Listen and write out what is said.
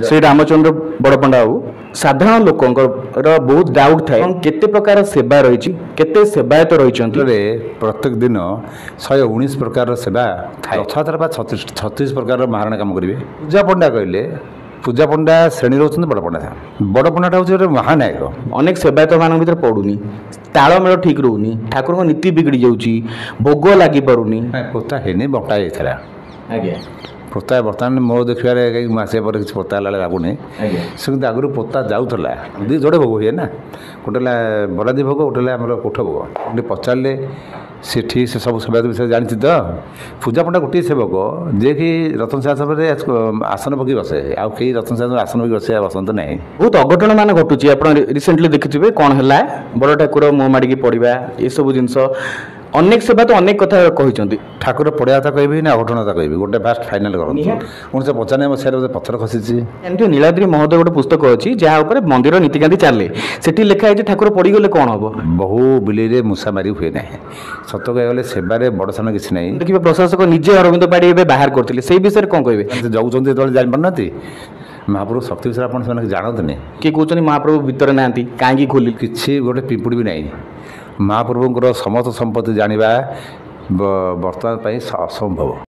श्री रामचंद्र बड़पंडा बाबू साधारण लोकंकर बहुत डाउट थाए केते प्रकार सेवा रही केते सेवायत रही प्रत्येक दिन 119 प्रकार सेवा रथयात्रा 36 प्रकार महाराणा काम करेंगे पूजा पंडा कहले पूजा पंडा श्रेणी रोचते बड़ पंडाटा हूँ गोटे महानायक अनेक सेवायत मान भर पड़ूनी तालमेल ठीक रोनी ठाकुर नीति बिगड़ी जाऊँगी भोग लगी पारूनी पोता है बटा जाता आज्ञा पोता बर्तमान मो देखिए कहीं मसे पर किसी पोता लगुनि से आगुरी पोता जाऊला जोड़े भोग हुए ना गोटे बरादी भोग गोटे आम कोठ भोग गोटे पचारे सेठी से सब सेवा विषय जानी तो पूजा पंडा गोटे सेवक जे कि रतन शासन आसन पकड़ बसे आउ कई रतन शासन आसन पकड़ बसे बसंत ना बहुत अघटन मान घटुची आप रिसेंटली देखिए कौन है बड़ ठाकुर मुँह माड़िकी पड़ा ये सब जिनस अनेक सेवा तो अनेक कथा कहते ठाकुर पड़ा था कह ना अघटन था कह गोटे फास्ट फाइनाल कर 1995 मसीह पत्थर खसी एमती नीलाद्री महोदय गोटे पुस्तक अच्छी जहाँ मंदिर नीतिकांति चले से लिखाई ठाकुर पड़गले कौन हम बहु बिल मूषा मारी हुए ना सत कहगले सेवार बड़ सान किसी ना देखिए प्रशासक निजे अरविंद पाड़ी बाहर करते से विषय कौन कहे जाऊँ जो जापार महाप्रभु शक्ति विषय आप जानते किए कहते महाप्रभु भितर ना कहीं खोल किसी गोटे पिंपुड़ी भी नहीं महाप्रभुଙ୍କର समस्त संपत्ति जानिबा वर्तमान असंभव।